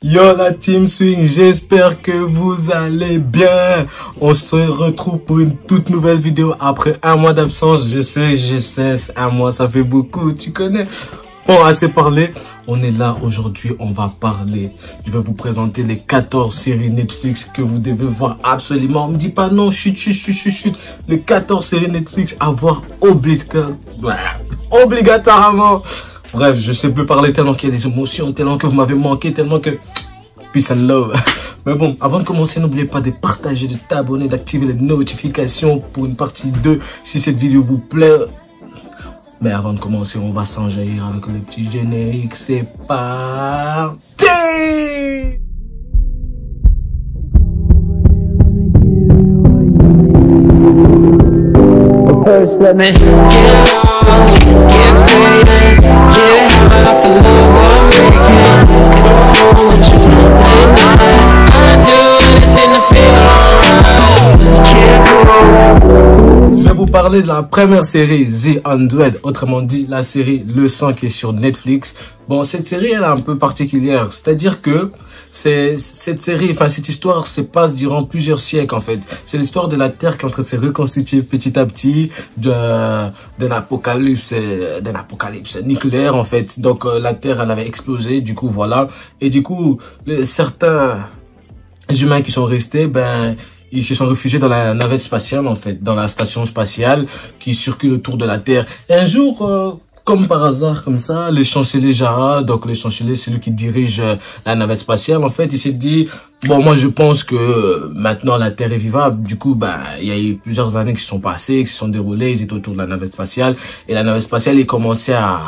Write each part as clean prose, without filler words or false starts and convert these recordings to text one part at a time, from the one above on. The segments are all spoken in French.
Yo la team swing, j'espère que vous allez bien. On se retrouve pour une toute nouvelle vidéo après un mois d'absence. Je sais, un mois ça fait beaucoup, tu connais. Bon, assez parlé, on est là aujourd'hui, on va parler. Je vais vous présenter les 14 séries Netflix que vous devez voir absolument. On me dit pas non, chut. Les 14 séries Netflix à voir obligatoirement. Bref, je sais plus parler tellement qu'il y a des émotions, tellement que vous m'avez manqué, tellement que... Peace and love. Mais bon, avant de commencer, n'oubliez pas de partager, de t'abonner, d'activer les notifications pour une partie 2 si cette vidéo vous plaît. Mais avant de commencer, on va s'enjaillir avec le petit générique. C'est parti! First, let me get lost, get faded, get high off the love I'm making. Come on with you, late night, I'd do anything to feel alright. Je vais vous parler de la première série, The 100, autrement dit la série Le 100 qui est sur Netflix. Bon, cette série elle est un peu particulière, c'est-à-dire que cette série, enfin cette histoire se passe durant plusieurs siècles en fait. C'est l'histoire de la Terre qui est en train de se reconstituer petit à petit d'un apocalypse nucléaire en fait. Donc la Terre elle avait explosé, du coup voilà. Et du coup certains humains qui sont restés, ben ils se sont réfugiés dans la navette spatiale en fait, dans la station spatiale qui circule autour de la Terre. Et un jour, comme par hasard, comme ça, le chancelier Jara, donc le chancelier, c'est lui qui dirige la navette spatiale, en fait, il s'est dit, bon, moi, je pense que maintenant, la Terre est vivable. Du coup, bah, il y a eu plusieurs années qui se sont passées, qui se sont déroulées, ils étaient autour de la navette spatiale, et la navette spatiale, il commençait à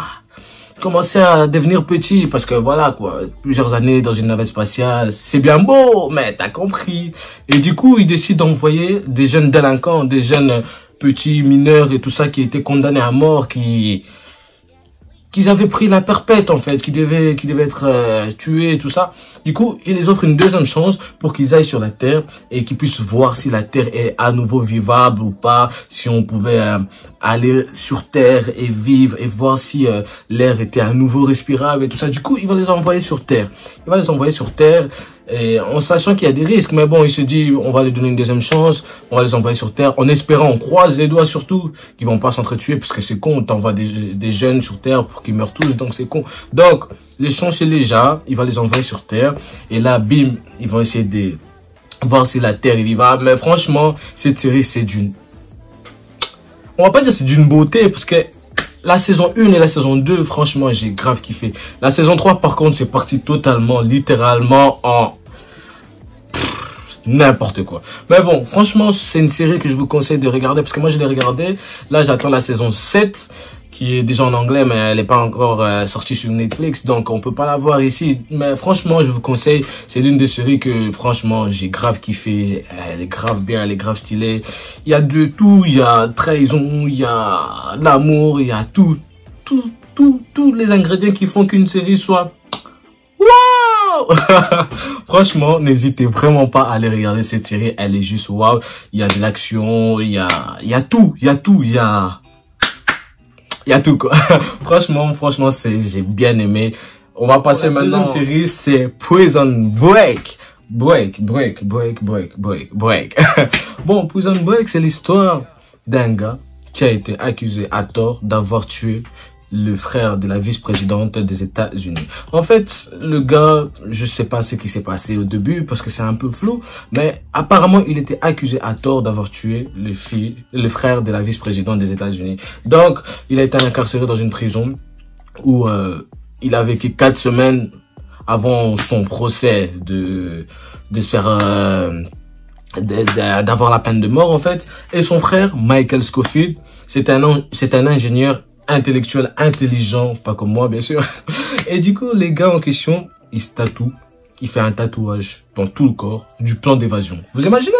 devenir petit, parce que voilà, quoi, plusieurs années dans une navette spatiale, c'est bien beau, mais t'as compris. Et du coup, il décide d'envoyer des jeunes délinquants, des jeunes petits mineurs et tout ça, qui étaient condamnés à mort, qu'ils avaient pris la perpète en fait, qui devaient être tués et tout ça. Du coup, il les offre une deuxième chance pour qu'ils aillent sur la Terre et qu'ils puissent voir si la Terre est à nouveau vivable ou pas, si on pouvait aller sur Terre et vivre et voir si l'air était à nouveau respirable et tout ça. Du coup, il va les envoyer sur Terre. Il va les envoyer sur Terre. Et en sachant qu'il y a des risques, mais bon, il se dit, on va leur donner une deuxième chance, on va les envoyer sur Terre, en espérant, on croise les doigts surtout, qu'ils vont pas s'entretuer, parce que c'est con, t'envoies des jeunes sur Terre pour qu'ils meurent tous, donc c'est con. Donc, les chanceliers Jara, il va les envoyer sur Terre, et là, bim, ils vont essayer de voir si la Terre est vivable. Mais franchement, cette série, c'est d'une... On va pas dire c'est d'une beauté, parce que la saison 1 et la saison 2, franchement, j'ai grave kiffé. La saison 3, par contre, c'est parti totalement, littéralement, en... n'importe quoi. Mais bon, franchement, c'est une série que je vous conseille de regarder, parce que moi, je l'ai regardée. Là, j'attends la saison 7, qui est déjà en anglais, mais elle n'est pas encore sortie sur Netflix, donc on peut pas la voir ici. Mais franchement, je vous conseille, c'est l'une des séries que, franchement, j'ai grave kiffé. Elle est grave bien, elle est grave stylée. Il y a de tout, il y a trahison, il y a l'amour, il y a tous les ingrédients qui font qu'une série soit... Waouh! Franchement, n'hésitez vraiment pas à aller regarder cette série, elle est juste waouh. Il y a de l'action, il y a tout quoi. Franchement, j'ai bien aimé. On va passer maintenant. La deuxième série, c'est Prison Break. Break. Bon, Prison Break, c'est l'histoire d'un gars qui a été accusé à tort d'avoir tué le frère de la vice-présidente des États-Unis. En fait, le gars, je sais pas ce qui s'est passé au début parce que c'est un peu flou, mais apparemment, il était accusé à tort d'avoir tué le frère de la vice-présidente des États-Unis. Donc, il a été incarcéré dans une prison où il a vécu 4 semaines avant son procès d'avoir la peine de mort en fait. Et son frère, Michael Scofield, c'est un ingénieur intellectuel, intelligent, pas comme moi bien sûr. Et du coup, les gars en question, ils se tatouent. Il fait un tatouage dans tout le corps du plan d'évasion. Vous imaginez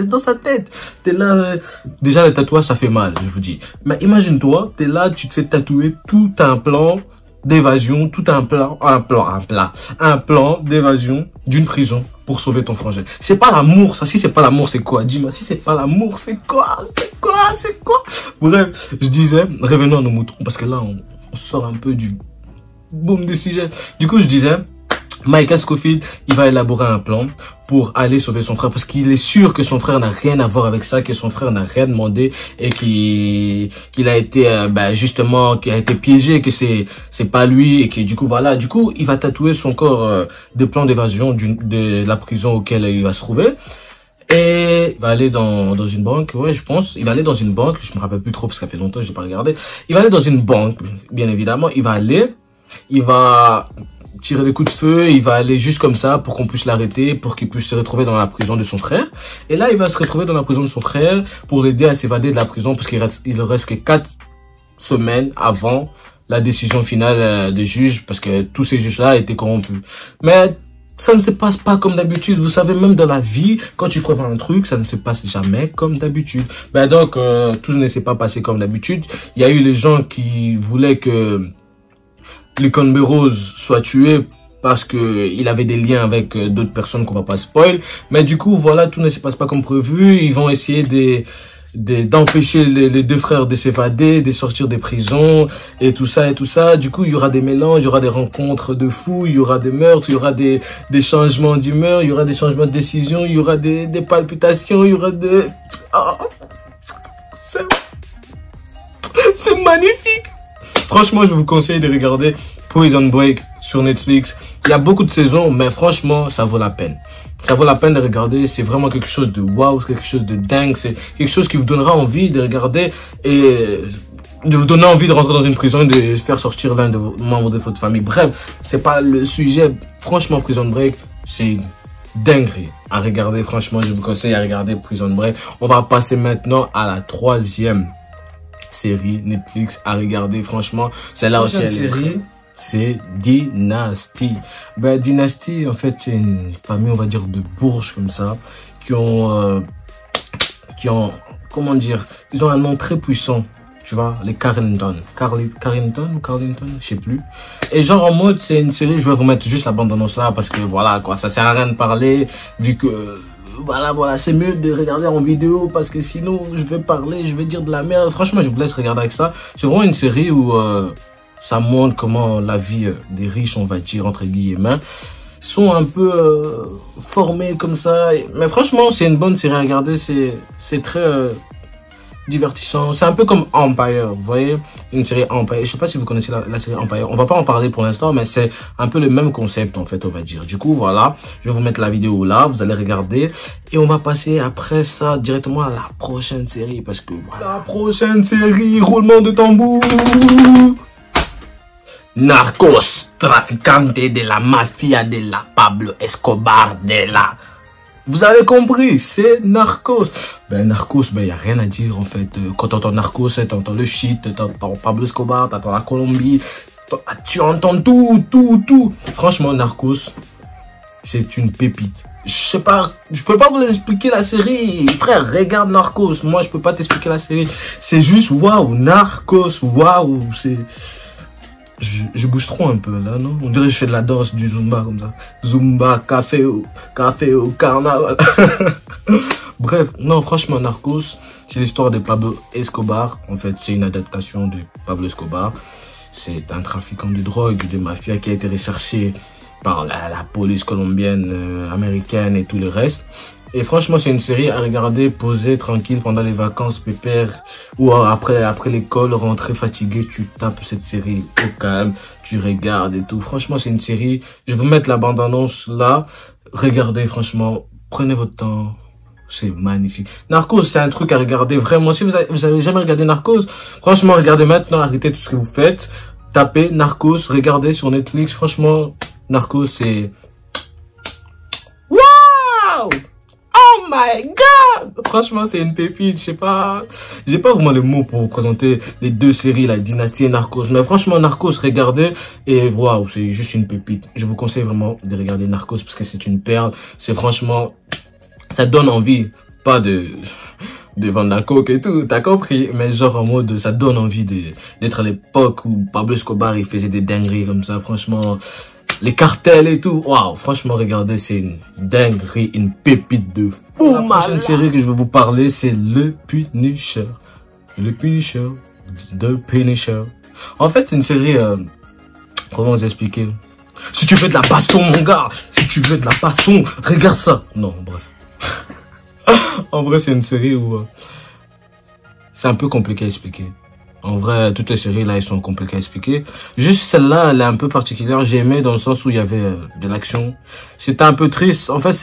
dans sa tête, t'es là, déjà le tatouage ça fait mal, je vous dis. Mais imagine-toi, t'es là, tu te fais tatouer tout un plan d'évasion, tout un plan d'évasion d'une prison pour sauver ton frangin. C'est pas l'amour, ça. Si c'est pas l'amour, c'est quoi? Dis-moi, si c'est pas l'amour, c'est quoi? Bref, je disais, revenons à nos moutons, parce que là, on sort un peu du boom du sujet. Du coup, je disais, Michael Scofield, il va élaborer un plan pour aller sauver son frère parce qu'il est sûr que son frère n'a rien à voir avec ça, que son frère n'a rien demandé et qu'il a été justement qui a été piégé, que c'est pas lui et que du coup voilà, du coup il va tatouer son corps de plan d'évasion de la prison auquel il va se trouver. Et il va aller dans une banque, ouais, je pense. Il va aller dans une banque, je me rappelle plus trop parce que ça fait longtemps que je n'ai pas regardé. Il va aller dans une banque, bien évidemment. Il va tirer des coups de feu, il va aller juste comme ça pour qu'on puisse l'arrêter, pour qu'il puisse se retrouver dans la prison de son frère. Et là, il va se retrouver dans la prison de son frère pour l'aider à s'évader de la prison parce qu'il ne reste que 4 semaines avant la décision finale des juges parce que tous ces juges-là étaient corrompus. Mais ça ne se passe pas comme d'habitude. Vous savez, même dans la vie, quand tu prévois un truc, ça ne se passe jamais comme d'habitude. Ben donc, tout ne s'est pas passé comme d'habitude. Il y a eu les gens qui voulaient que Lincoln Burrows soit tué parce que il avait des liens avec d'autres personnes qu'on va pas spoil. Mais du coup, voilà, tout ne se passe pas comme prévu. Ils vont essayer d'empêcher les deux frères de s'évader, de sortir des prisons et tout ça et tout ça. Du coup, il y aura des mélanges, il y aura des rencontres de fous, il y aura des meurtres, il y aura des changements d'humeur, il y aura des changements de décision, il y aura des palpitations, il y aura des... Oh, c'est magnifique. Franchement, je vous conseille de regarder Prison Break sur Netflix. Il y a beaucoup de saisons, mais franchement, ça vaut la peine. Ça vaut la peine de regarder, c'est vraiment quelque chose de waouh, quelque chose de dingue, c'est quelque chose qui vous donnera envie de regarder et de vous donner envie de rentrer dans une prison et de faire sortir l'un de vos membres de votre famille. Bref, c'est pas le sujet. Franchement, Prison Break, c'est une dinguerie à regarder. Franchement, je vous conseille à regarder Prison Break. On va passer maintenant à la 3e série Netflix à regarder. Franchement, c'est là aussi une série. C'est Dynasty. Ben, Dynasty, en fait, c'est une famille, on va dire, de bourges comme ça, qui ont, comment dire, ils ont un nom très puissant, tu vois, les Carrington, je sais plus. Et genre, en mode, c'est une série, je vais vous mettre juste la bande-annonce là, parce que voilà, quoi, ça sert à rien de parler, vu que, voilà, c'est mieux de regarder en vidéo, parce que sinon, je vais parler, je vais dire de la merde. Franchement, je vous laisse regarder avec ça. C'est vraiment une série où, ça montre comment la vie des riches, on va dire, entre guillemets, sont un peu formés comme ça. Mais franchement, c'est une bonne série à regarder. C'est très divertissant. C'est un peu comme Empire, vous voyez, une série Empire. Je sais pas si vous connaissez la série Empire. On va pas en parler pour l'instant, mais c'est un peu le même concept, en fait, on va dire. Du coup, voilà, je vais vous mettre la vidéo là. Vous allez regarder. Et on va passer après ça directement à la prochaine série. Parce que voilà, la prochaine série, roulement de tambour. Narcos, traficante de la mafia de la Pablo Escobar de la... Vous avez compris, c'est Narcos. Ben Narcos, ben y a rien à dire en fait. Quand t'entends Narcos, t'entends le shit, t'entends Pablo Escobar, t'entends la Colombie, tu entends tout. Franchement, Narcos, c'est une pépite. Je sais pas, je peux pas vous expliquer la série. Frère, regarde Narcos. Moi, je peux pas t'expliquer la série. C'est juste waouh, Narcos, waouh, c'est... Je bouge trop un peu là, non? On dirait que je fais de la danse, du Zumba comme ça. Zumba, café au carnaval. Bref, non, franchement, Narcos, c'est l'histoire de Pablo Escobar. En fait, c'est une adaptation de Pablo Escobar. C'est un trafiquant de drogue, de mafia qui a été recherché par la police colombienne, américaine et tout le reste. Et franchement, c'est une série à regarder, poser tranquille pendant les vacances, pépère, ou après l'école, rentrer fatigué, tu tapes cette série au calme, tu regardes et tout. Franchement, c'est une série, je vais vous mettre la bande-annonce là. Regardez, franchement, prenez votre temps. C'est magnifique. Narcos, c'est un truc à regarder, vraiment. Si vous avez jamais regardé Narcos, franchement, regardez maintenant, arrêtez tout ce que vous faites. Tapez Narcos, regardez sur Netflix. Franchement, Narcos, c'est... Waouh! Oh my god! Franchement, c'est une pépite. Je sais pas, j'ai pas vraiment le mot pour présenter les deux séries, la Dynasty et Narcos. Mais franchement, Narcos, regardez. Et waouh, c'est juste une pépite. Je vous conseille vraiment de regarder Narcos parce que c'est une perle. C'est franchement, ça donne envie. Pas de vendre la coke et tout, t'as compris? Mais genre en mode, ça donne envie d'être à l'époque où Pablo Escobar, il faisait des dingueries comme ça. Franchement, les cartels et tout. Waouh, franchement, regardez, c'est une dinguerie, une pépite de fou. La prochaine série que je vais vous parler, c'est Le Punisher. Le Punisher. The Punisher. En fait, c'est une série, comment vous expliquer? Si tu veux de la baston, mon gars, si tu veux de la baston, regarde ça. Non, bref. En vrai, c'est une série où c'est un peu compliqué à expliquer. En vrai, toutes les séries là, elles sont compliquées à expliquer. Juste celle-là, elle est un peu particulière. J'ai aimé dans le sens où il y avait de l'action. C'était un peu triste. En fait,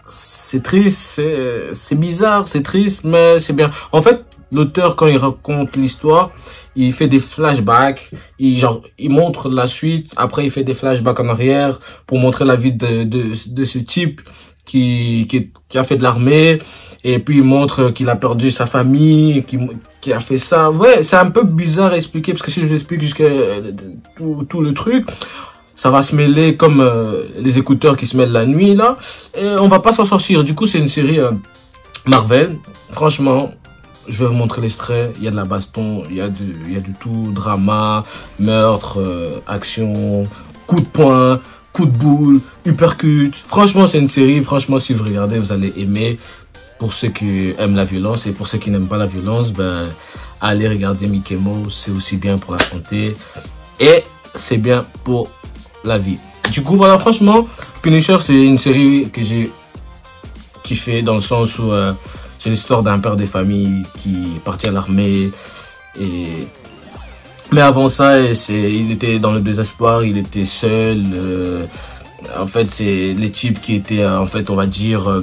c'est triste, c'est bizarre, c'est triste, mais c'est bien. En fait, l'auteur, quand il raconte l'histoire, il fait des flashbacks, il montre la suite, après il fait des flashbacks en arrière pour montrer la vie de ce type qui a fait de l'armée, et puis il montre qu'il a perdu sa famille, qui a fait ça. Ouais, c'est un peu bizarre à expliquer, parce que si je l'explique jusqu'à tout le truc, ça va se mêler comme les écouteurs qui se mêlent la nuit, là, et on va pas s'en sortir. Du coup, c'est une série Marvel. Franchement, je vais vous montrer l'extrait. Il y a de la baston, il y a du tout, drama, meurtre, action, coup de poing, coup de boule, uppercut. Franchement, c'est une série. Franchement, si vous regardez, vous allez aimer. Pour ceux qui aiment la violence, et pour ceux qui n'aiment pas la violence, ben, allez regarder Mickey Mouse. C'est aussi bien pour la santé et c'est bien pour la vie. Du coup, voilà, franchement, Punisher, c'est une série que j'ai kiffé dans le sens où c'est l'histoire d'un père de famille qui est parti à l'armée, mais avant ça, il était dans le désespoir, il était seul. En fait, c'est les types qui étaient, en fait, on va dire,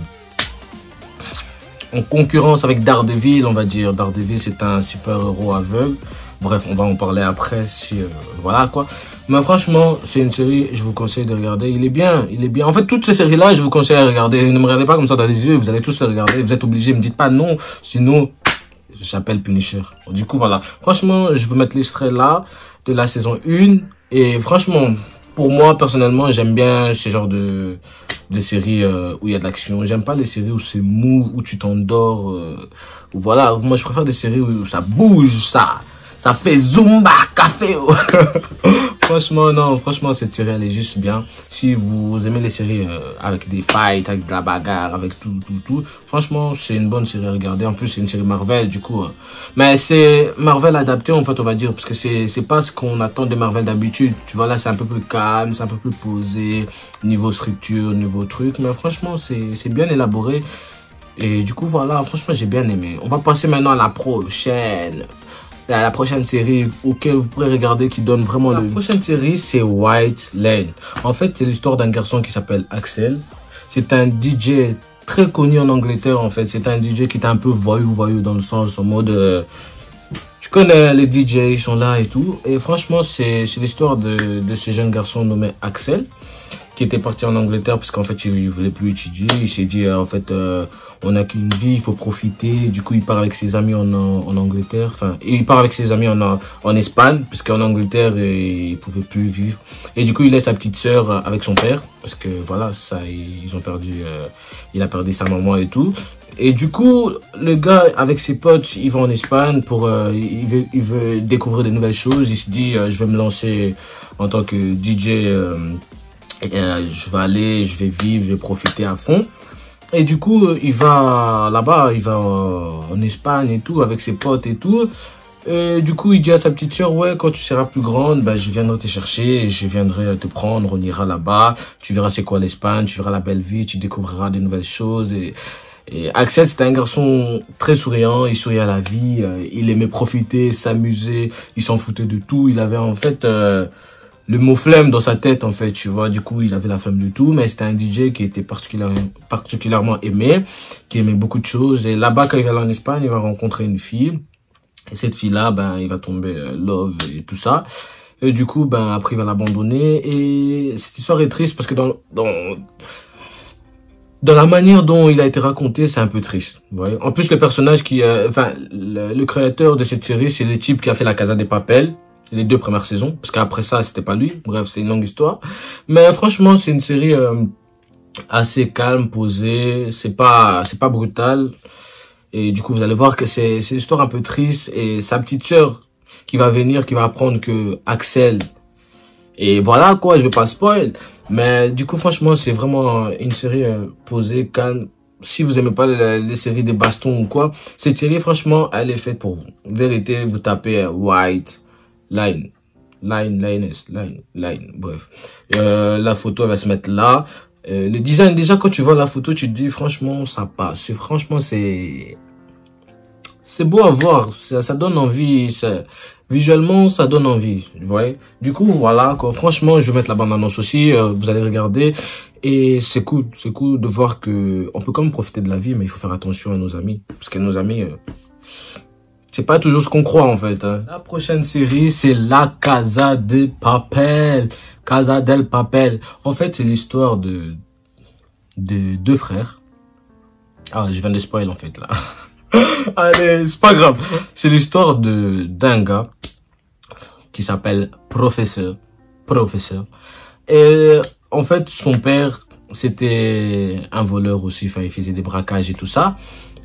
en concurrence avec Daredevil, on va dire. Daredevil, c'est un super-héros aveugle. Bref, on va en parler après, si voilà quoi. Mais franchement, c'est une série, je vous conseille de regarder. Il est bien, il est bien. En fait, toutes ces séries-là, je vous conseille de regarder. Ne me regardez pas comme ça dans les yeux, vous allez tous les regarder. Vous êtes obligés, me dites pas non, sinon, j'appelle Punisher. Du coup, voilà. Franchement, je vais mettre l'extrait là, de la saison 1. Et franchement, pour moi, personnellement, j'aime bien ce genre de séries où il y a de l'action. J'aime pas les séries où c'est mou, où tu t'endors. Où voilà, moi, je préfère des séries où ça bouge, ça fait Zumba, café. Franchement, non, franchement, cette série, elle est juste bien. Si vous aimez les séries avec des fights, avec de la bagarre, avec tout, franchement, c'est une bonne série à regarder. En plus, c'est une série Marvel, du coup. Mais c'est Marvel adapté, en fait, on va dire, parce que c'est pas ce qu'on attend de Marvel d'habitude. Tu vois, là, c'est un peu plus calme, c'est un peu plus posé, niveau structure, niveau truc. Mais franchement, c'est bien élaboré. Et du coup, voilà, franchement, j'ai bien aimé. On va passer maintenant à la prochaine série auquel vous pourrez regarder qui donne vraiment La prochaine série, c'est White Lane. En fait, c'est l'histoire d'un garçon qui s'appelle Axel. C'est un DJ très connu en Angleterre, en fait. C'est un DJ qui est un peu voyou dans le sens, en mode... tu connais les DJ, ils sont là et tout. Et franchement, c'est l'histoire de ce jeune garçon nommé Axel, qui était parti en Angleterre parce qu'en fait il voulait plus étudier. Il s'est dit en fait on n'a qu'une vie, il faut profiter. Du coup il part avec ses amis en Angleterre, enfin il part avec ses amis en Espagne parce qu'en Angleterre il pouvait plus vivre. Et du coup il laisse sa petite sœur avec son père parce que voilà, ça ils ont perdu, il a perdu sa maman et tout. Et du coup, le gars, avec ses potes, il va en Espagne pour, il veut découvrir de nouvelles choses. Il se dit, je vais me lancer en tant que DJ. Je vais aller, je vais vivre, je vais profiter à fond. Et du coup, il va là-bas, il va en Espagne et tout, avec ses potes et tout. Et du coup, il dit à sa petite sœur, ouais, quand tu seras plus grande, bah, je viendrai te chercher, et je viendrai te prendre, on ira là-bas. Tu verras c'est quoi l'Espagne, tu verras la belle vie, tu découvriras de nouvelles choses. Et Axel, c'était un garçon très souriant, il souriait à la vie, il aimait profiter, s'amuser, il s'en foutait de tout. Il avait en fait... le mot flemme dans sa tête, en fait, tu vois. Du coup, il avait la flemme de tout, mais c'était un DJ qui était particulièrement aimé, qui aimait beaucoup de choses. Et là-bas, quand il va aller en Espagne, il va rencontrer une fille. Et cette fille-là, ben, il va tomber love et tout ça. Et du coup, ben, après, il va l'abandonner. Et cette histoire est triste parce que dans la manière dont il a été raconté, c'est un peu triste. Vous voyez. En plus, le personnage le créateur de cette série, c'est le type qui a fait La Casa de Papel. Les 2 premières saisons, parce qu'après ça, c'était pas lui. Bref, c'est une longue histoire. Mais franchement, c'est une série assez calme, posée. C'est pas brutal. Et du coup, vous allez voir que c'est une histoire un peu triste. Et sa petite sœur qui va venir, qui va apprendre que Axel... Et voilà quoi, je vais pas spoil. Mais du coup, franchement, c'est vraiment une série posée, calme. Si vous aimez pas les séries de baston ou quoi, cette série, franchement, elle est faite pour vous. En vérité, vous tapez White Line. line, bref. La photo, elle va se mettre là. Le design, déjà, quand tu vois la photo, tu te dis, franchement, ça passe. Franchement, c'est beau à voir. Ça donne envie. Visuellement, ça donne envie. Vous voyez? Du coup, voilà, quoi. Franchement, je vais mettre la bande-annonce aussi. Vous allez regarder. Et c'est cool. C'est cool de voir que on peut quand même profiter de la vie, mais il faut faire attention à nos amis. Parce que nos amis, c'est pas toujours ce qu'on croit, en fait. Hein. La prochaine série, c'est La Casa de Papel. Casa del Papel. En fait, c'est l'histoire de deux frères. Ah, je viens de spoil, en fait, là. Allez, c'est pas grave. C'est l'histoire d'un gars qui s'appelle Professeur. Et en fait, son père, c'était un voleur aussi. Enfin, il faisait des braquages et tout ça.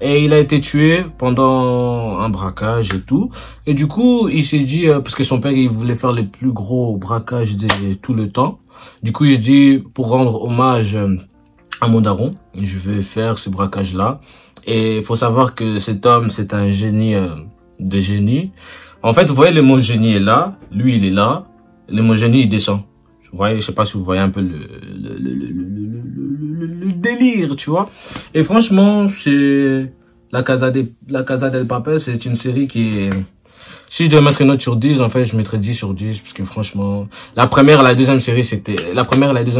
Et il a été tué pendant un braquage et tout. Et du coup, il s'est dit, parce que son père, il voulait faire les plus gros braquages de tout le temps. Du coup, il se dit, pour rendre hommage à mon daron, je vais faire ce braquage-là. Et il faut savoir que cet homme, c'est un génie de génie. En fait, vous voyez, le mot génie est là. Lui, il est là. Le mot génie, il descend. Vous voyez, je sais pas si vous voyez un peu le délire, tu vois. Et franchement, c'est La Casa del Papel, c'est une série qui est... Si je devais mettre une note sur 10, en fait, je mettrais 10 sur 10, parce que franchement, la première et la deuxième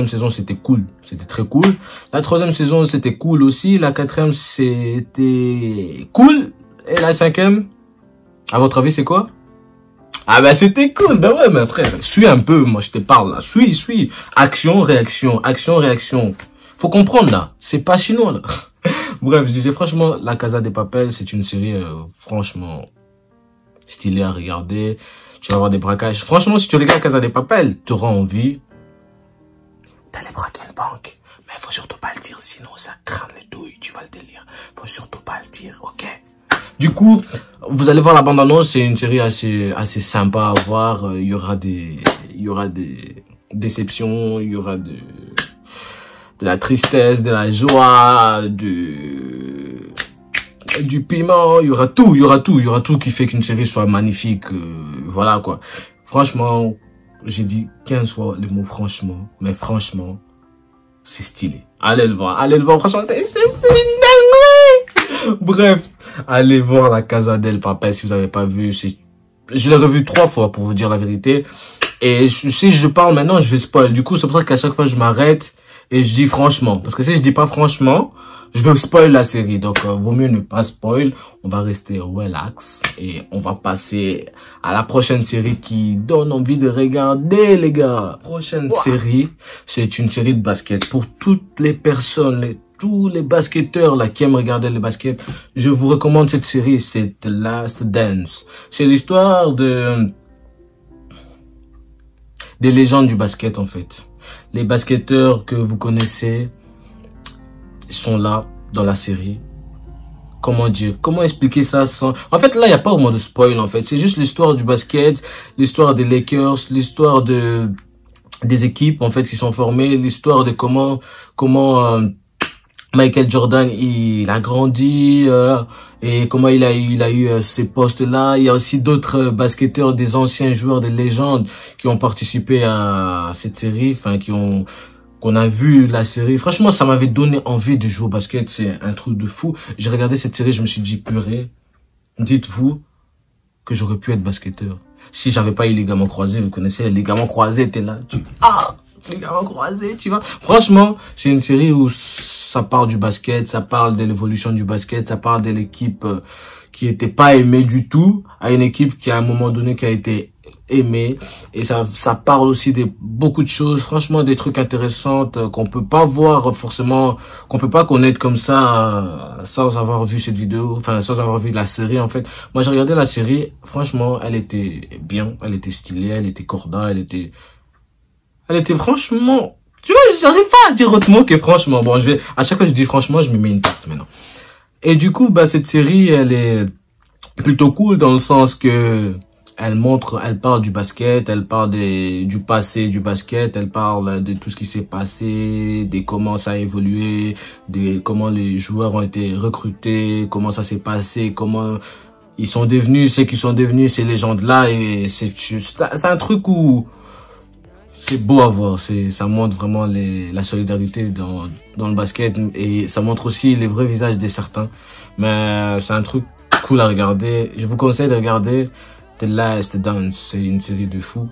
saison, c'était cool. C'était très cool. La troisième saison, c'était cool aussi. La quatrième, c'était cool. Et la cinquième, à votre avis, c'est quoi? Ah ben c'était cool, ben ouais, mais frère, suis un peu, moi je te parle là, suis, action, réaction, faut comprendre là, c'est pas chinois là. Bref, je disais franchement, La Casa de Papel, c'est une série franchement stylée à regarder, tu vas avoir des braquages, franchement si tu regardes La Casa de Papel, tu auras envie d'aller braquer une banque, mais faut surtout pas le dire, sinon ça crame les douilles, tu vas le délire, faut surtout pas le dire, ok? Du coup, vous allez voir la bande-annonce, c'est une série assez sympa à voir. Il y aura des déceptions, il y aura de la tristesse, de la joie, du piment, il y aura tout qui fait qu'une série soit magnifique. Voilà quoi. Franchement, j'ai dit 15 fois le mot franchement, mais franchement, c'est stylé. Allez le voir, franchement, c'est une dinguerie. Bref. Allez voir La Casa del Papel si vous n'avez pas vu. Je l'ai revu 3 fois pour vous dire la vérité. Et si je parle maintenant, je vais spoil. Du coup, c'est pour ça qu'à chaque fois, je m'arrête et je dis franchement. Parce que si je dis pas franchement, je vais spoil la série. Donc, vaut mieux ne pas spoil. On va rester relax. Et on va passer à la prochaine série qui donne envie de regarder, les gars. Prochaine série, c'est une série de basket. Pour toutes les personnes, tous les basketteurs là qui aiment regarder le basket, je vous recommande cette série, c'est The Last Dance. C'est l'histoire des légendes du basket en fait. Les basketteurs que vous connaissez sont là dans la série. Comment dire, comment expliquer ça sans... En fait là il n'y a pas vraiment de spoil en fait, c'est juste l'histoire du basket, l'histoire des Lakers, l'histoire des équipes en fait qui sont formées, l'histoire de comment Michael Jordan, il a grandi et comment il a eu ces postes-là. Il y a aussi d'autres basketteurs, des anciens joueurs de légende qui ont participé à cette série, enfin qu'on a vu la série. Franchement, ça m'avait donné envie de jouer au basket, c'est un truc de fou. J'ai regardé cette série, je me suis dit purée. Dites-vous que j'aurais pu être basketteur. Si j'avais pas eu les ligaments croisés, vous connaissez, les ligaments croisés étaient là. Les ligaments croisés, tu vois. Franchement, c'est une série où ça parle du basket, ça parle de l'évolution du basket, ça parle de l'équipe qui était pas aimée du tout à une équipe qui à un moment donné qui a été aimée, et ça parle aussi de beaucoup de choses, franchement des trucs intéressants qu'on peut pas voir forcément, qu'on peut pas connaître comme ça sans avoir vu cette vidéo, enfin sans avoir vu la série en fait. Moi j'ai regardé la série, franchement elle était bien, elle était stylée, elle était corda, elle était franchement, tu vois, j'arrive pas à dire autrement que franchement. Bon, à chaque fois que je dis franchement, je me mets une tarte maintenant. Et du coup, bah, cette série, elle est plutôt cool dans le sens que elle parle du basket, elle parle du passé du basket, elle parle de tout ce qui s'est passé, de comment ça a évolué, de comment les joueurs ont été recrutés, comment ça s'est passé, comment ils sont devenus ce qu'ils sont devenus, ces légendes-là, et c'est un truc où c'est beau à voir, ça montre vraiment la solidarité dans le basket, et ça montre aussi les vrais visages de certains. Mais c'est un truc cool à regarder. Je vous conseille de regarder The Last Dance. C'est une série de fou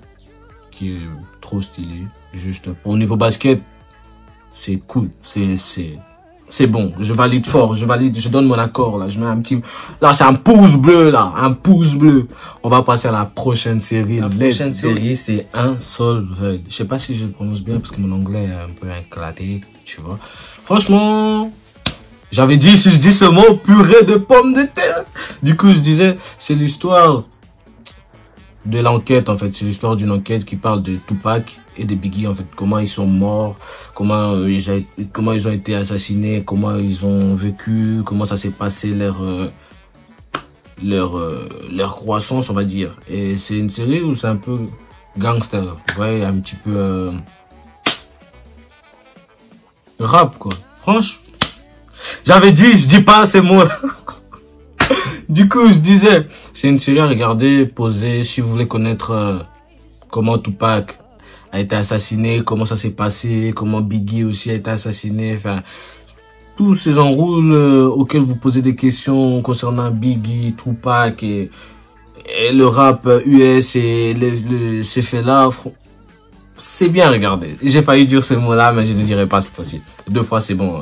qui est trop stylée. Juste au niveau basket, c'est cool, c'est bon, je valide fort, je donne mon accord, là, je mets un petit, là, c'est un pouce bleu, là, un pouce bleu. On va passer à la prochaine série. La prochaine série, c'est Unsolved. Je sais pas si je le prononce bien, parce que mon anglais est un peu éclaté, tu vois. Franchement, j'avais dit, si je dis ce mot, purée de pommes de terre. Du coup, je disais, c'est l'histoire de l'enquête, en fait. C'est l'histoire d'une enquête qui parle de Tupac et de Biggie, en fait. Comment ils sont morts, comment ils ont été assassinés, comment ils ont vécu, comment ça s'est passé leur croissance, on va dire. Et c'est une série où c'est un peu gangster, ouais, un petit peu rap, quoi. Franchement, j'avais dit, je dis pas ces mots. Du coup, je disais, c'est une série à regarder, poser, si vous voulez connaître comment Tupac a été assassiné, comment ça s'est passé, comment Biggie aussi a été assassiné, enfin, tous ces enroules auxquels vous posez des questions concernant Biggie, Tupac et le rap US et ces faits-là, c'est bien regardé. J'ai failli dire ce mot-là, mais je ne dirai pas cette fois-ci. 2 fois, c'est bon,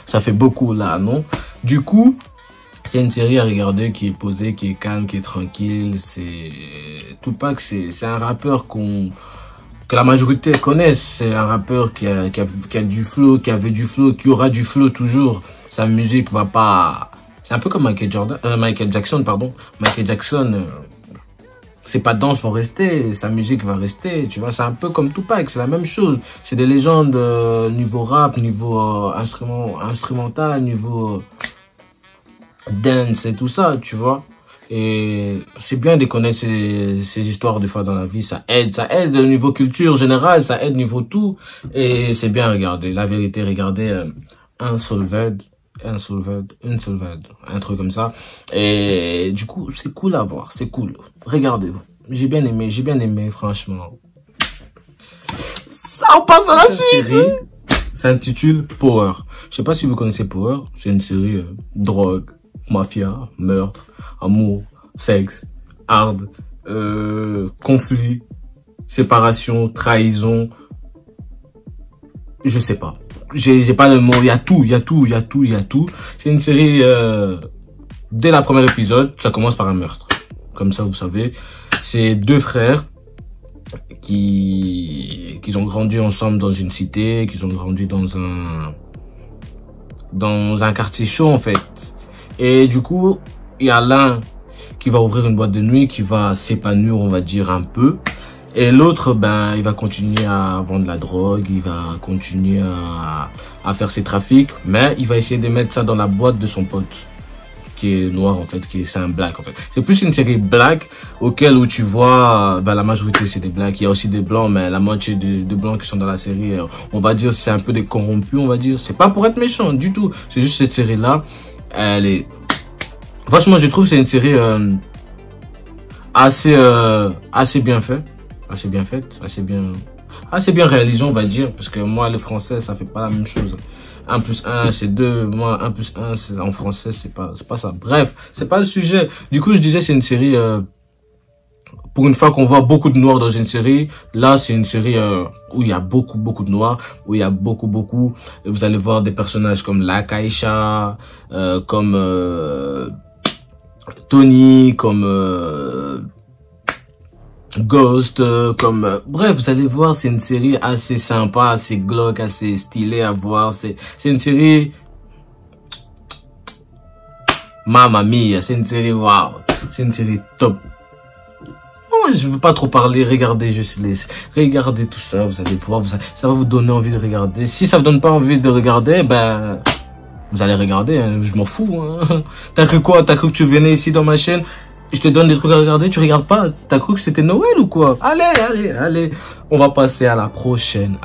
ça fait beaucoup là, non? Du coup, c'est une série à regarder qui est posée, qui est calme, qui est tranquille. C'est Tupac, c'est un rappeur que la majorité connaissent. C'est un rappeur qui a du flow, qui avait du flow, qui aura du flow toujours. Sa musique va pas. C'est un peu comme Michael Jackson, pardon. Michael Jackson, ses pas de danse vont rester, sa musique va rester. Tu vois, c'est un peu comme Tupac, c'est la même chose. C'est des légendes niveau rap, niveau instrumental, niveau dance et tout ça, tu vois. Et c'est bien de connaître ces histoires des fois dans la vie, ça aide au niveau culture générale, ça aide au niveau tout, et c'est bien à regarder. La vérité, regardez Unsolved, un truc comme ça. Et du coup, c'est cool à voir, c'est cool. Regardez-vous. J'ai bien aimé, franchement. Ça, on passe à la suite. Ça s'intitule Power. Je sais pas si vous connaissez Power, c'est une série drogue, mafia, meurtre, amour, sexe, hard, conflit, séparation, trahison. Je sais pas. J'ai pas de mots. Il y a tout. C'est une série, dès la première épisode, ça commence par un meurtre. Comme ça, vous savez. C'est 2 frères qui ont grandi ensemble dans une cité, qui ont grandi dans un quartier chaud, en fait. Et du coup, il y a l'un qui va ouvrir une boîte de nuit, qui va s'épanouir, on va dire, un peu. Et l'autre, ben, il va continuer à vendre la drogue, il va continuer à faire ses trafics, mais il va essayer de mettre ça dans la boîte de son pote, qui est noir, en fait, c'est un black, en fait. C'est plus une série black, où tu vois, ben, la majorité, c'est des blacks. Il y a aussi des blancs, mais la moitié de blancs qui sont dans la série, on va dire, c'est un peu des corrompus, on va dire. C'est pas pour être méchant, du tout. C'est juste cette série-là. Elle est, franchement, je trouve que c'est une série assez bien faite, assez bien réalisée, on va dire, parce que moi, le français, ça fait pas la même chose. 1 plus 1, c'est 2. Moi, 1 plus 1, en français, c'est pas ça. Bref, c'est pas le sujet. Du coup, je disais, c'est une série, pour une fois qu'on voit beaucoup de noirs dans une série, là, c'est une série où il y a beaucoup de noirs, où il y a beaucoup. Vous allez voir des personnages comme Lakaisha, comme Tony, comme Ghost, comme bref, vous allez voir, c'est une série assez sympa, assez glauque, assez stylée à voir. C'est une série Mamma Mia, c'est une série waouh, c'est une série top. Oh, je veux pas trop parler, regardez regardez tout ça, vous allez voir, ça va vous donner envie de regarder. Si ça vous donne pas envie de regarder, ben vous allez regarder, hein, je m'en fous. Hein. T'as cru quoi? T'as cru que tu venais ici dans ma chaîne, je te donne des trucs à regarder, tu regardes pas? T'as cru que c'était Noël ou quoi? Allez. On va passer à la prochaine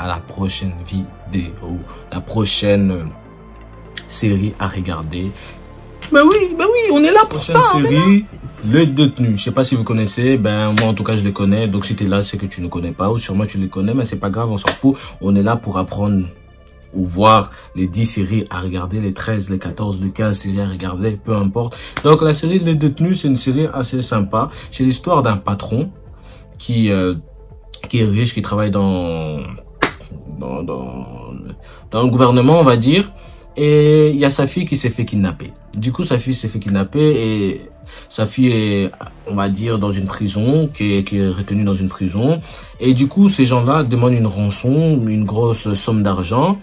vidéo, la prochaine série à regarder. Bah oui, on est là pour ça. Série, Le Détenu. Je sais pas si vous connaissez, ben moi en tout cas je les connais. Donc si t'es là, c'est que tu ne connais pas, ou sûrement tu les connais, mais c'est pas grave, on s'en fout. On est là pour apprendre ou voir les 10 séries à regarder, les 13, les 14, les 15 séries à regarder, peu importe. Donc la série Le Détenu, c'est une série assez sympa. C'est l'histoire d'un patron qui est riche, qui travaille dans le gouvernement, on va dire. Et il y a sa fille qui s'est fait kidnapper. Du coup, sa fille s'est fait kidnapper et sa fille est, on va dire, dans une prison, qui est retenue dans une prison. Et du coup, ces gens-là demandent une rançon, une grosse somme d'argent,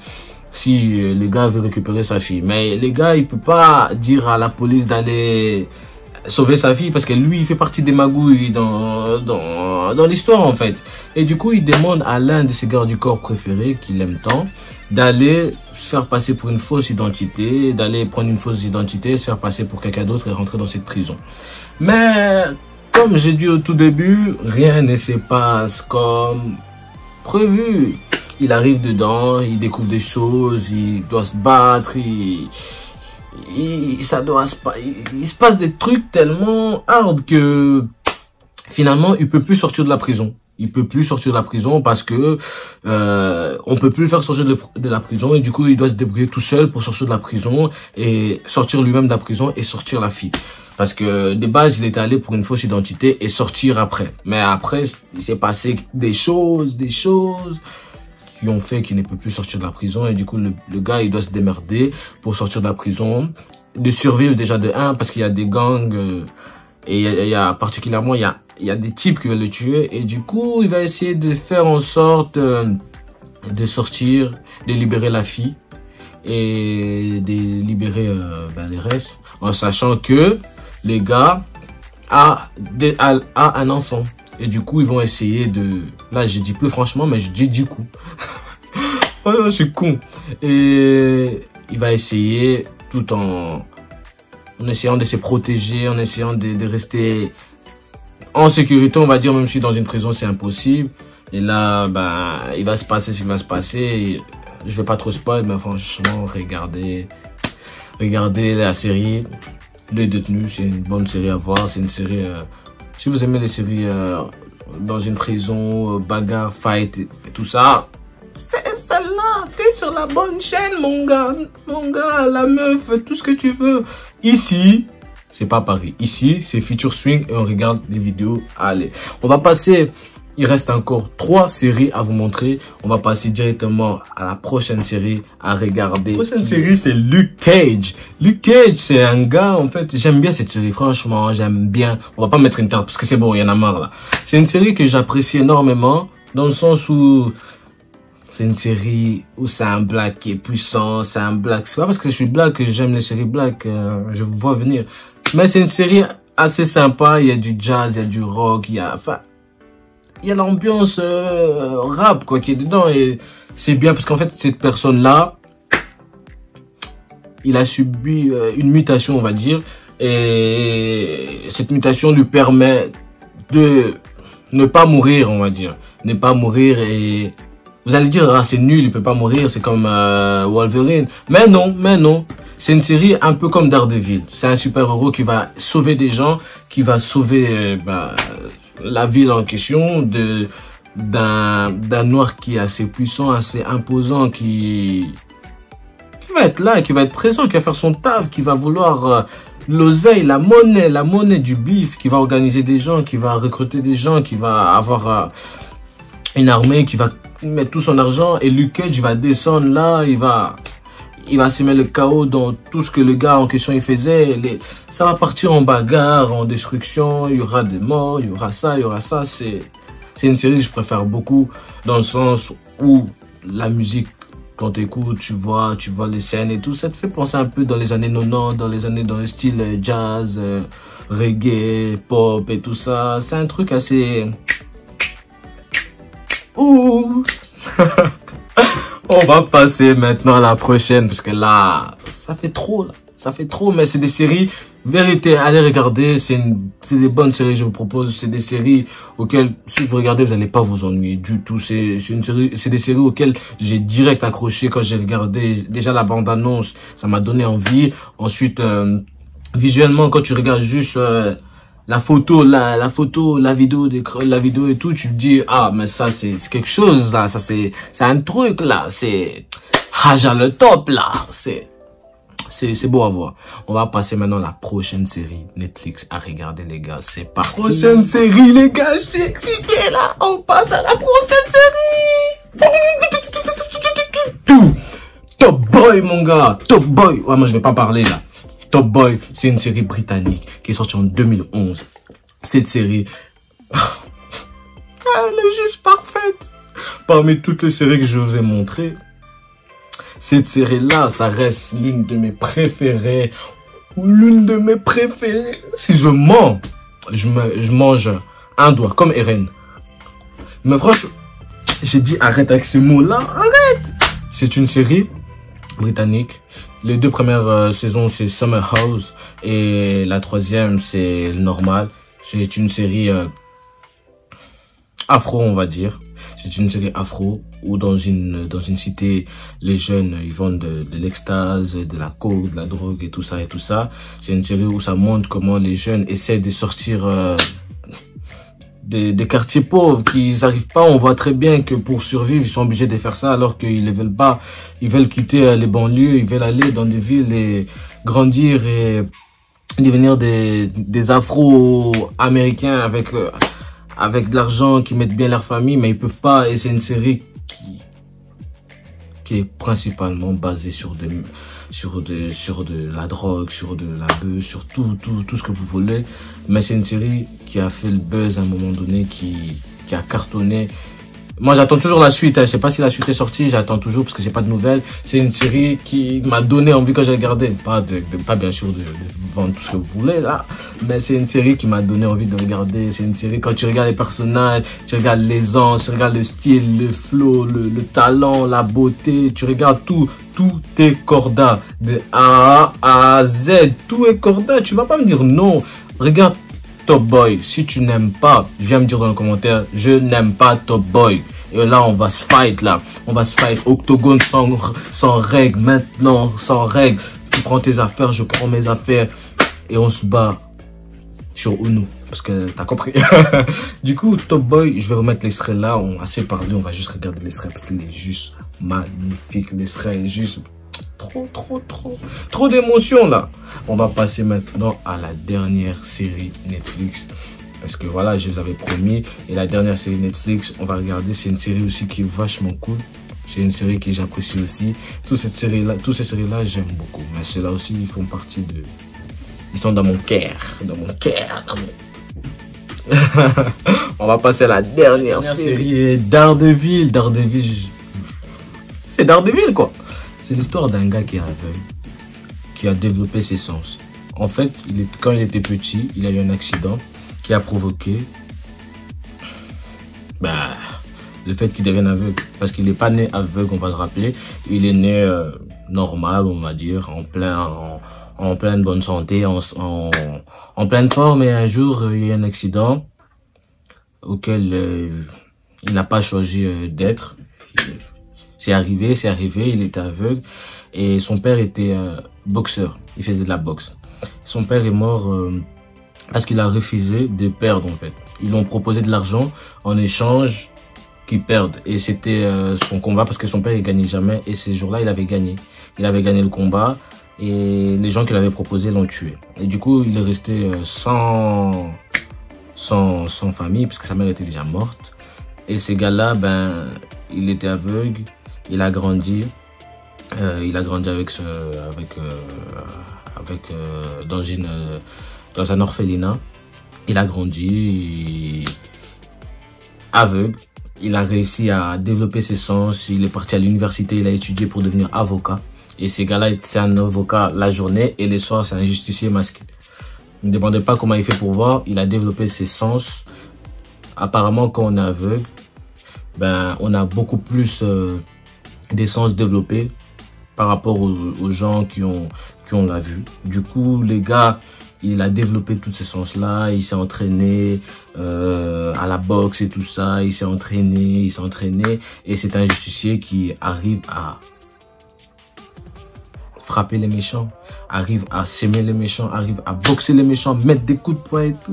si le gars veut récupérer sa fille. Mais les gars, il peut pas dire à la police d'aller sauver sa fille parce que lui, il fait partie des magouilles dans l'histoire, en fait. Et du coup, il demande à l'un de ses gardes du corps préférés, qu'il aime tant, d'aller se faire passer pour une fausse identité, d'aller prendre une fausse identité, se faire passer pour quelqu'un d'autre et rentrer dans cette prison. Mais, comme j'ai dit au tout début, rien ne se passe comme prévu. Il arrive dedans, il découvre des choses, il doit se battre, il se passe des trucs tellement hard que finalement, il peut plus sortir de la prison. Il peut plus sortir de la prison parce que on peut plus le faire sortir de la prison et du coup il doit se débrouiller tout seul pour sortir de la prison et sortir lui-même de la prison et sortir la fille. Parce que de base il était allé pour une fausse identité et sortir après. Mais après il s'est passé des choses qui ont fait qu'il ne peut plus sortir de la prison et du coup le gars il doit se démerder pour sortir de la prison, de survivre déjà de 1 parce qu'il y a des gangs et il y a particulièrement il y a des types qui veulent le tuer et du coup il va essayer de faire en sorte de sortir, de libérer la fille et de libérer les restes en sachant que les gars a un enfant et du coup ils vont essayer de, là je dis plus franchement mais je dis du coup oh non, je suis con, et il va essayer tout en essayant de se protéger, en essayant de rester en sécurité, on va dire, même si dans une prison c'est impossible. Et là, ben, il va se passer ce qui va se passer. Et je vais pas trop spoil, mais franchement, regardez la série Les Détenus, c'est une bonne série à voir. C'est une série, si vous aimez les séries dans une prison, bagarre, fight, et tout ça, c'est celle-là. T'es sur la bonne chaîne, mon gars, la meuf, tout ce que tu veux. Ici, c'est pas Paris. Ici, c'est Future Swing et on regarde les vidéos. Allez, on va passer. Il reste encore 3 séries à vous montrer. On va passer directement à la prochaine série à regarder. La prochaine série, c'est Luke Cage. Luke Cage, c'est un gars, en fait, j'aime bien cette série. Franchement, j'aime bien. On va pas mettre une tarte parce que c'est bon, il y en a marre là. C'est une série que j'apprécie énormément dans le sens où c'est une série où c'est un black qui est puissant, c'est un black. C'est pas parce que je suis black que j'aime les séries black, je vous vois venir. Mais c'est une série assez sympa, il y a du jazz, il y a du rock, il y a l'ambiance rap quoi qui est dedans et c'est bien parce qu'en fait cette personne-là, il a subi une mutation on va dire et cette mutation lui permet de ne pas mourir on va dire, ne pas mourir et vous allez dire ah c'est nul, il peut pas mourir, c'est comme Wolverine, mais non. C'est une série un peu comme Daredevil. C'est un super-héros qui va sauver des gens, qui va sauver la ville en question d'un noir qui est assez puissant, assez imposant, qui va être là, qui va être présent, qui va faire son taf, qui va vouloir l'oseille, la monnaie du bif, qui va organiser des gens, qui va recruter des gens, qui va avoir une armée, qui va mettre tout son argent et Luke Cage va descendre là, il va semer le chaos dans tout ce que le gars en question il faisait. Ça va partir en bagarre, en destruction, il y aura des morts, il y aura ça. C'est une série que je préfère beaucoup dans le sens où la musique, quand tu écoutes, tu vois les scènes et tout, ça te fait penser un peu dans les années 90, dans le style jazz, reggae, pop et tout ça. C'est un truc assez... Ouh. On va passer maintenant à la prochaine parce que là, ça fait trop, mais c'est des séries, vérité, allez regarder, c'est des bonnes séries, je vous propose, c'est des séries auxquelles, si vous regardez, vous n'allez pas vous ennuyer du tout, c'est des séries auxquelles j'ai direct accroché quand j'ai regardé, déjà la bande-annonce, ça m'a donné envie, ensuite, visuellement, quand tu regardes juste, la photo, la vidéo et tout, tu te dis, ah, mais ça, c'est quelque chose, là, ça, c'est un truc, là, c'est, Raja le top, là, c'est beau à voir. On va passer maintenant à la prochaine série Netflix à regarder, les gars, c'est parti. Prochaine série, les gars, je suis excité, là, on passe à la prochaine série. Top Boy, mon gars, Top Boy. Ouais, moi, je vais pas parler, là. Top Boy, c'est une série britannique qui est sortie en 2011. Cette série, elle est juste parfaite. Parmi toutes les séries que je vous ai montrées, cette série-là, ça reste l'une de mes préférées. L'une de mes préférées. Si je mens, je mange un doigt, comme Eren. Mais franchement, j'ai dit arrête avec ce mot-là, arrête. C'est une série britannique. Les 2 premières saisons, c'est Summer House. Et la 3e, c'est Normal. C'est une série afro, on va dire. C'est une série afro où dans une cité, les jeunes, ils vendent de l'extase, de la coke, de la drogue et tout ça et tout ça. C'est une série où ça montre comment les jeunes essaient de sortir des quartiers pauvres, qu'ils n'arrivent pas. On voit très bien que pour survivre, ils sont obligés de faire ça alors qu'ils ne veulent pas. Ils veulent quitter les banlieues, ils veulent aller dans des villes et grandir et devenir des Afro-Américains avec de l'argent, qui mettent bien leur famille, mais ils peuvent pas. Et c'est une série qui est principalement basée sur de la drogue, sur de la bœuf, sur tout ce que vous voulez. Mais c'est une série qui a fait le buzz à un moment donné, qui a cartonné. Moi, j'attends toujours la suite. Je sais pas si la suite est sortie. J'attends toujours parce que j'ai pas de nouvelles. C'est une série qui m'a donné envie quand j'ai regardé. Pas bien sûr de vendre tout ce que vous voulez là, mais c'est une série qui m'a donné envie de regarder. C'est une série, quand tu regardes les personnages, tu regardes l'aisance, tu regardes le style, le flow, le talent, la beauté. Tu regardes tout est corda de A à Z. Tout est corda. Tu vas pas me dire non. Regarde Top Boy. Si tu n'aimes pas, viens me dire dans les commentaires, je n'aime pas Top Boy. Et là, on va se fight, là. On va se fight. Octogone sans règles. Maintenant, sans règles. Tu prends tes affaires, je prends mes affaires. Et on se bat sur Uno. Parce que t'as compris. Du coup, Top Boy, je vais remettre l'extrait là. On a assez parlé. On va juste regarder l'extrait parce qu'il est juste magnifique. L'extrait est juste trop d'émotions là. On va passer maintenant à la dernière série Netflix, parce que voilà, je vous avais promis. Et la dernière série Netflix, on va regarder, c'est une série aussi qui est vachement cool. C'est une série que j'apprécie aussi. Toutes ces séries là, j'aime beaucoup. Mais ceux-là aussi, ils font partie de... Ils sont dans mon cœur. On va passer à la dernière série. Daredevil. C'est Daredevil quoi. C'est l'histoire d'un gars qui est aveugle, qui a développé ses sens. En fait, quand il était petit, il a eu un accident qui a provoqué le fait qu'il devienne aveugle. Parce qu'il n'est pas né aveugle, on va le rappeler. Il est né normal, on va dire, en pleine bonne santé, en pleine forme. Et un jour, il y a un accident auquel il n'a pas choisi d'être. C'est arrivé, il était aveugle et son père était boxeur, il faisait de la boxe. Son père est mort parce qu'il a refusé de perdre en fait. Ils lui ont proposé de l'argent en échange qu'il perde et c'était son combat parce que son père il gagnait jamais et ces jours-là il avait gagné. Il avait gagné le combat et les gens qui l'avaient proposé l'ont tué. Et du coup il est resté sans famille parce que sa mère était déjà morte. Et ces gars-là, il était aveugle. Il a grandi dans un orphelinat. Il a grandi aveugle. Il a réussi à développer ses sens. Il est parti à l'université. Il a étudié pour devenir avocat. Et ces gars-là, c'est un avocat la journée et les soirs, c'est un justicier masqué. Ne me demandez pas comment il fait pour voir. Il a développé ses sens. Apparemment, quand on est aveugle, on a beaucoup plus des sens développés par rapport aux gens qui ont la vue. Du coup, les gars, il a développé tous ces sens-là. Il s'est entraîné à la boxe et tout ça. Il s'est entraîné. Et c'est un justicier qui arrive à frapper les méchants, arrive à s'aimer les méchants, arrive à boxer les méchants, mettre des coups de poing et tout.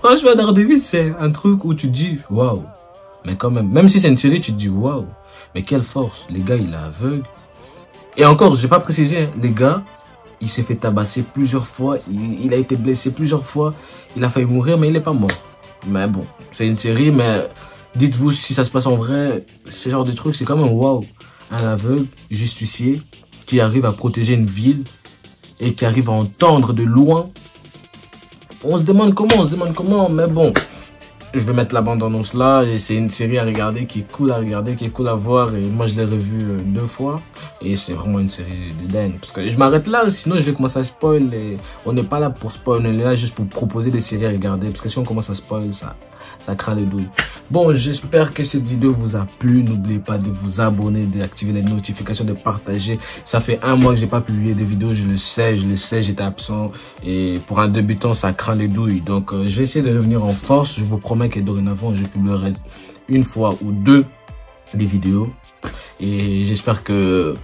Franchement, Daredevil, c'est un truc où tu te dis, waouh. Mais quand même si c'est une série, tu te dis, waouh. Mais quelle force. Les gars, il est aveugle. Et encore, j'ai pas précisé, hein, les gars, il s'est fait tabasser plusieurs fois, il a été blessé plusieurs fois, il a failli mourir, mais il n'est pas mort. Mais bon, c'est une série, mais dites-vous si ça se passe en vrai, ce genre de truc, c'est quand même waouh. Un aveugle, justicier, qui arrive à protéger une ville et qui arrive à entendre de loin. On se demande comment, mais bon. Je vais mettre la bande-annonce là, et c'est une série à regarder qui est cool à regarder, qui est cool à voir, et moi je l'ai revue 2 fois, et c'est vraiment une série de dingue, parce que je m'arrête là, sinon je vais commencer à spoil, et on n'est pas là pour spoil, on est là juste pour proposer des séries à regarder, parce que si on commence à spoil, ça craint les douilles. Bon, j'espère que cette vidéo vous a plu, n'oubliez pas de vous abonner, d'activer les notifications, de partager. Ça fait 1 mois que j'ai pas publié de vidéos, je le sais, j'étais absent, et pour un débutant, ça craint les douilles, donc je vais essayer de revenir en force, je vous promets que dorénavant je publierai 1 fois ou 2 des vidéos, et j'espère que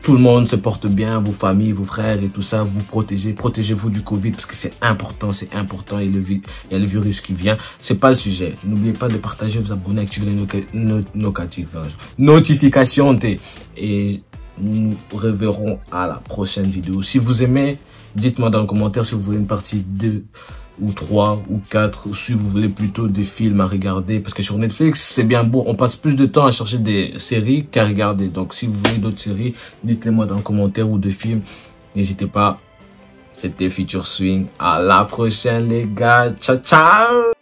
tout le monde se porte bien, vos familles, vos frères et tout ça, vous protégez-vous du Covid parce que c'est important, et il y a le virus qui vient, c'est pas le sujet. N'oubliez pas de partager, vous abonner, activer les notifications et nous reverrons à la prochaine vidéo. Si vous aimez, dites-moi dans le commentaire si vous voulez une partie 2 ou 3 ou 4, ou si vous voulez plutôt des films à regarder, parce que sur Netflix c'est bien beau, on passe plus de temps à chercher des séries qu'à regarder. Donc si vous voulez d'autres séries, dites-les moi dans le commentaire, ou de films, n'hésitez pas. C'était Future Swing, à la prochaine les gars, ciao ciao.